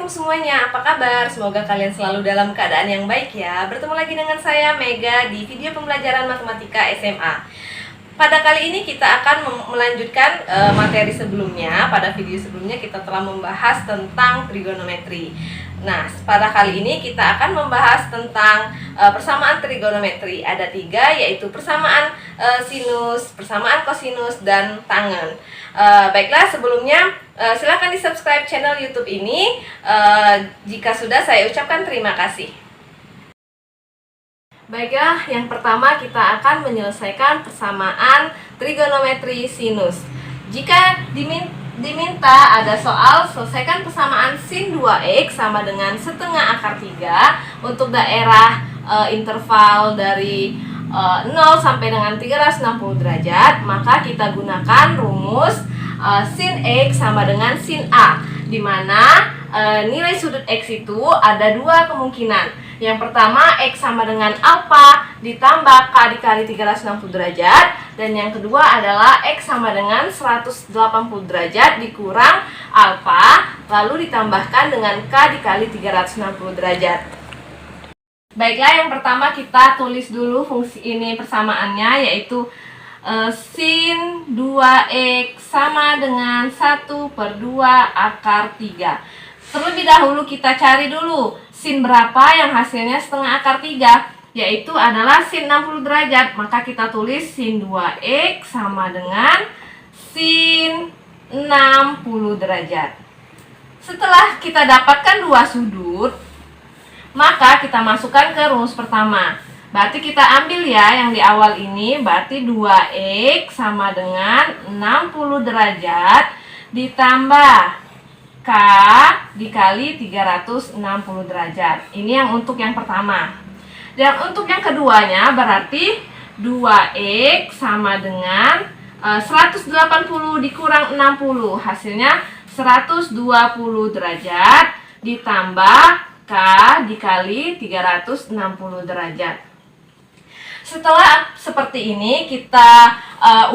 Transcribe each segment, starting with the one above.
semuanya, apa kabar? Semoga kalian selalu dalam keadaan yang baik ya. Bertemu lagi dengan saya Mega di video pembelajaran matematika SMA. Pada kali ini kita akan melanjutkan materi sebelumnya. Pada video sebelumnya kita telah membahas tentang trigonometri. Nah, pada kali ini kita akan membahas tentang persamaan trigonometri. Ada 3, yaitu persamaan sinus, persamaan kosinus, dan tangen. Baiklah, sebelumnya silakan di subscribe channel YouTube ini. Jika sudah, saya ucapkan terima kasih. Baiklah, yang pertama kita akan menyelesaikan persamaan trigonometri sinus. Jika diminta ada soal selesaikan persamaan sin 2x sama dengan setengah akar 3 untuk daerah interval dari 0 sampai dengan 360 derajat, maka kita gunakan rumus sin x sama dengan sin a, di mana nilai sudut x itu ada 2 kemungkinan. Yang pertama, x sama dengan alfa ditambah k dikali 360 derajat, dan yang kedua adalah x sama dengan 180 derajat dikurang alfa lalu ditambahkan dengan k dikali 360 derajat. Baiklah, yang pertama kita tulis dulu fungsi ini persamaannya, yaitu sin 2x sama dengan 1/2 akar 3. Terlebih dahulu kita cari dulu sin berapa yang hasilnya setengah akar 3, yaitu adalah sin 60 derajat. Maka kita tulis sin 2x sama dengan sin 60 derajat. Setelah kita dapatkan 2 sudut, maka kita masukkan ke rumus pertama. Berarti kita ambil ya yang di awal ini, berarti 2x sama dengan 60 derajat ditambah k dikali 360 derajat. Ini yang untuk yang pertama. Dan untuk yang keduanya berarti 2x sama dengan 180 dikurang 60, hasilnya 120 derajat ditambah k dikali 360 derajat. Setelah seperti ini, kita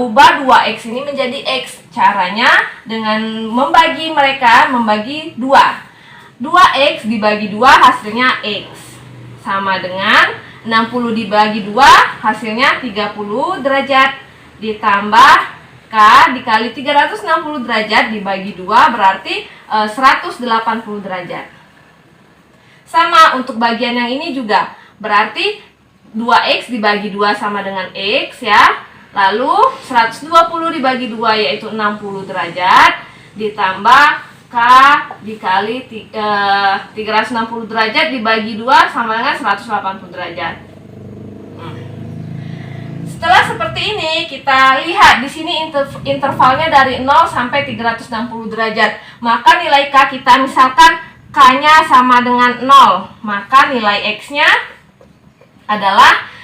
ubah 2x ini menjadi x. Caranya dengan membagi 2. 2x dibagi 2 hasilnya x. Sama dengan 60 dibagi 2 hasilnya 30 derajat. Ditambah k dikali 360 derajat dibagi 2 berarti 180 derajat. Sama untuk bagian yang ini juga. Berarti 2x dibagi 2 sama dengan x ya. Lalu 120 dibagi 2 yaitu 60 derajat ditambah k dikali 360 derajat dibagi 2 sama dengan 180 derajat. Setelah seperti ini, kita lihat di sini intervalnya dari 0 sampai 360 derajat. Maka nilai k kita misalkan k-nya sama dengan 0, maka nilai x-nya adalah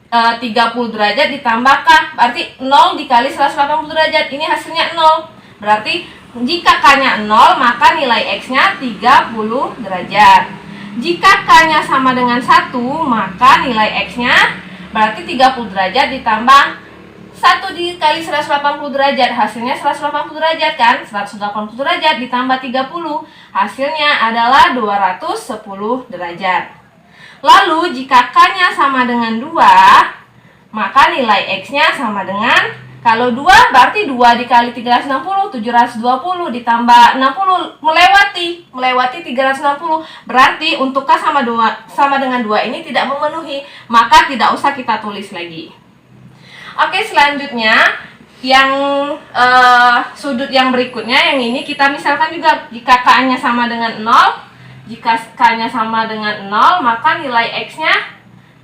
30 derajat ditambah k, berarti 0 dikali 180 derajat, ini hasilnya 0. Berarti jika k-nya 0, maka nilai x-nya 30 derajat. Jika k-nya sama dengan 1, maka nilai x-nya berarti 30 derajat ditambah 1 dikali 180 derajat, hasilnya 180 derajat kan? 180 derajat ditambah 30, hasilnya adalah 210 derajat. Lalu jika k-nya sama dengan 2, maka nilai x-nya sama dengan, kalau 2 berarti 2 dikali 360, 720 ditambah 60 melewati 360. Berarti untuk k sama dengan 2 ini tidak memenuhi, maka tidak usah kita tulis lagi. Oke, selanjutnya yang sudut yang berikutnya, yang ini kita misalkan juga jika k-nya sama dengan 0. Jika k-nya sama dengan 0, maka nilai x-nya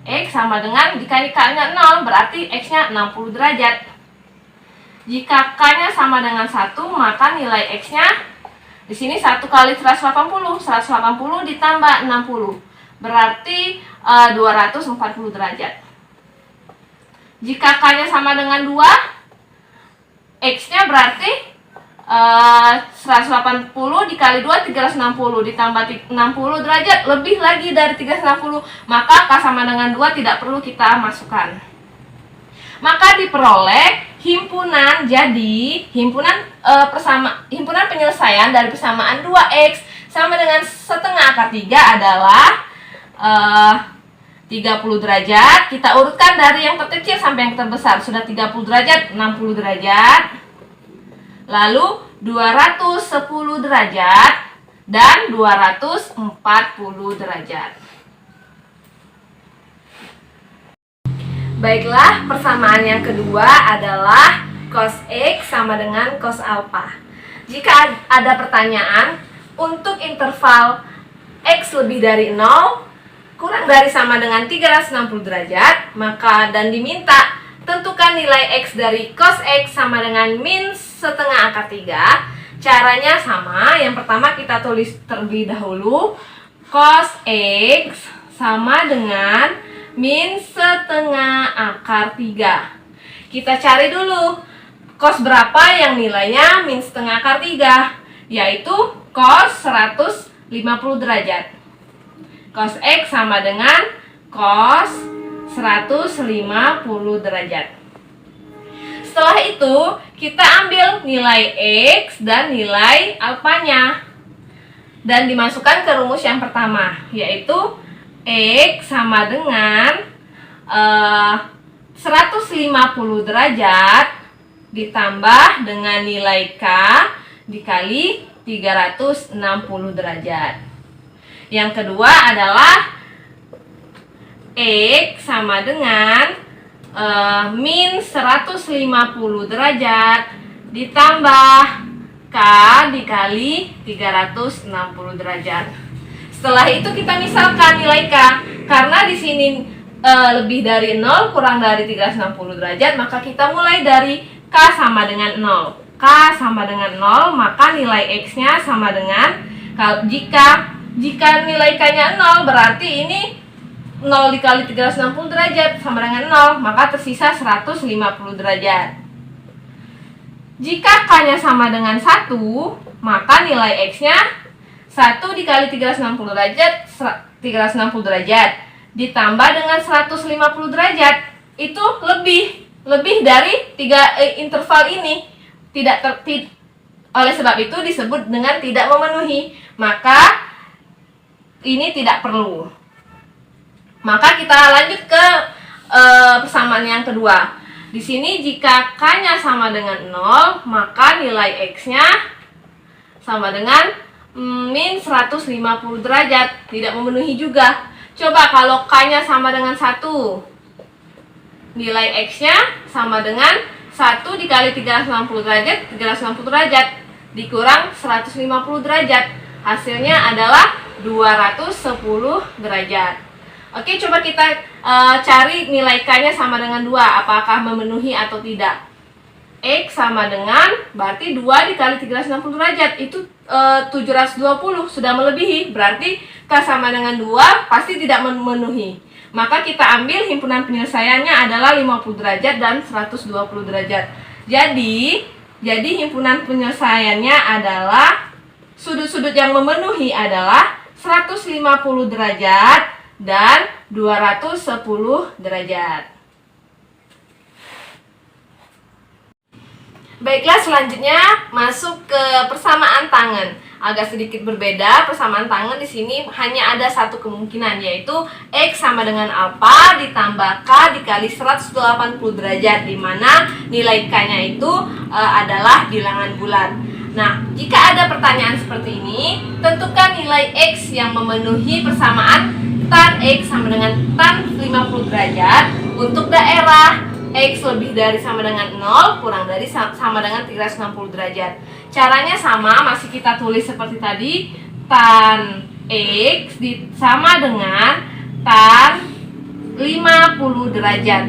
x sama dengan, jika k-nya 0 berarti x-nya 60 derajat. Jika k-nya sama dengan 1, maka nilai x-nya di sini 1 kali 180 ditambah 60 berarti 240 derajat. Jika k-nya sama dengan 2, x-nya berarti 180 dikali 2 360 ditambah 60 derajat lebih lagi dari 360, maka k sama dengan 2 tidak perlu kita masukkan. Maka diperoleh himpunan, jadi himpunan penyelesaian dari persamaan 2x sama dengan setengah akar 3 adalah 30 derajat. Kita urutkan dari yang terkecil sampai yang terbesar. Sudah 30 derajat, 60 derajat, lalu 210 derajat, dan 240 derajat. Baiklah, persamaan yang kedua adalah cos X sama dengan cos alpha. Jika ada pertanyaan untuk interval X lebih dari 0, kurang dari sama dengan 360 derajat, maka dan diminta tentukan nilai X dari cos X sama dengan min setengah akar 3. Caranya sama. Yang pertama kita tulis terlebih dahulu cos X sama dengan min setengah akar 3. Kita cari dulu cos berapa yang nilainya min setengah akar 3, yaitu cos 150 derajat. Cos X sama dengan cos 150 derajat. Setelah itu, kita ambil nilai X dan nilai alfanya dan dimasukkan ke rumus yang pertama, yaitu X sama dengan 150 derajat ditambah dengan nilai K dikali 360 derajat. Yang kedua adalah X sama dengan min 150 derajat ditambah K dikali 360 derajat. Setelah itu kita misalkan nilai K. Karena di sini lebih dari 0 kurang dari 360 derajat, maka kita mulai dari K sama dengan 0. K sama dengan 0, maka nilai X-nya sama dengan, jika nilai K-nya 0, berarti ini 0 dikali 360 derajat sama dengan 0, maka tersisa 150 derajat. Jika K-nya sama dengan 1, maka nilai X-nya 1 dikali 360 derajat ditambah dengan 150 derajat. Itu lebih dari interval ini. Oleh sebab itu disebut dengan tidak memenuhi. Maka ini tidak perlu. Maka kita lanjut ke persamaan yang kedua. Di sini jika K-nya sama dengan 0, maka nilai X-nya sama dengan min 150 derajat. Tidak memenuhi juga. Coba kalau K-nya sama dengan 1, nilai X-nya sama dengan 1 dikali 360 derajat dikurang 150 derajat. Hasilnya adalah 210 derajat. Oke, coba kita cari nilai K-nya sama dengan 2. Apakah memenuhi atau tidak? X sama dengan, berarti 2 dikali 360 derajat. Itu 720, sudah melebihi. Berarti K sama dengan 2 pasti tidak memenuhi. Maka kita ambil himpunan penyelesaiannya adalah 50 derajat dan 120 derajat. Jadi himpunan penyelesaiannya adalah sudut-sudut yang memenuhi adalah 150 derajat dan 210 derajat. Baiklah, selanjutnya masuk ke persamaan tangen. Agak sedikit berbeda. Persamaan tangen di sini hanya ada satu kemungkinan, yaitu X sama dengan alfa ditambah K dikali 180 derajat, di mana nilai K-nya itu adalah bilangan bulat. Nah, jika ada pertanyaan seperti ini, tentukan nilai X yang memenuhi persamaan tan X sama dengan tan 50 derajat untuk daerah X lebih dari sama dengan 0 kurang dari sama dengan 360 derajat. Caranya sama, masih kita tulis seperti tadi, tan X sama dengan tan 50 derajat.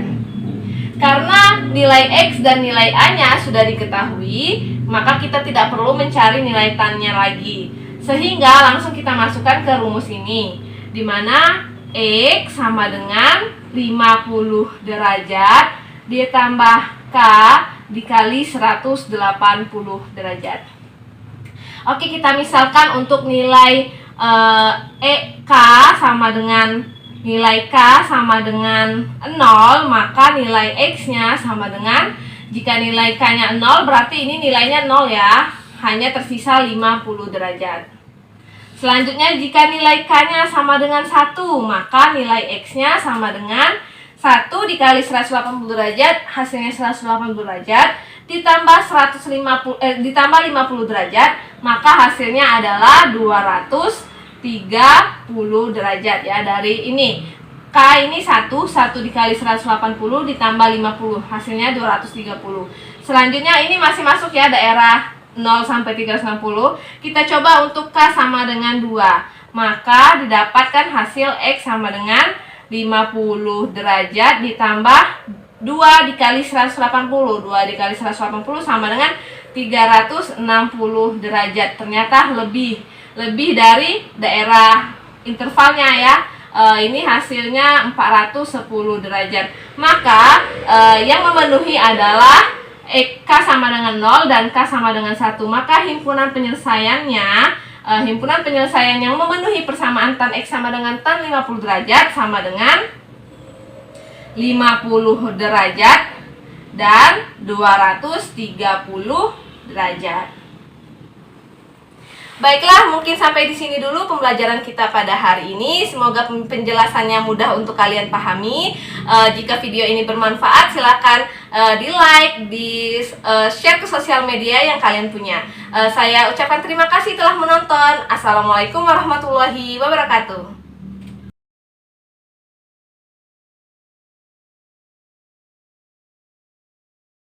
Karena nilai X dan nilai A-nya sudah diketahui, maka kita tidak perlu mencari nilai tan-nya lagi. Sehingga langsung kita masukkan ke rumus ini, di mana X sama dengan 50 derajat ditambah K dikali 180 derajat. Oke, kita misalkan untuk nilai K sama dengan nilai K sama dengan 0, maka nilai X-nya sama dengan, jika nilai K-nya 0 berarti ini nilainya 0 ya, hanya tersisa 50 derajat. Selanjutnya jika nilai K-nya sama dengan 1, maka nilai X-nya sama dengan 1 dikali 180 derajat, hasilnya 180 derajat, ditambah 50 derajat, maka hasilnya adalah 230 derajat ya. Dari ini K ini 1 dikali 180 ditambah 50, hasilnya 230. Selanjutnya ini masih masuk ya, daerah 0 sampai 360. Kita coba untuk K sama dengan 2. Maka didapatkan hasil X sama dengan 50 derajat ditambah 2 dikali 180. 2 dikali 180 sama dengan 360 derajat. Ternyata lebih dari daerah intervalnya ya. Ini hasilnya 410 derajat. Maka yang memenuhi adalah K sama dengan 0 dan K sama dengan 1. Maka himpunan penyelesaian yang memenuhi persamaan tan X sama dengan tan 50 derajat sama dengan 50 derajat dan 230 derajat. Baiklah, mungkin sampai di sini dulu pembelajaran kita pada hari ini. Semoga penjelasannya mudah untuk kalian pahami. Jika video ini bermanfaat, silakan di-like, di-share ke sosial media yang kalian punya. Saya ucapkan terima kasih telah menonton. Assalamualaikum warahmatullahi wabarakatuh.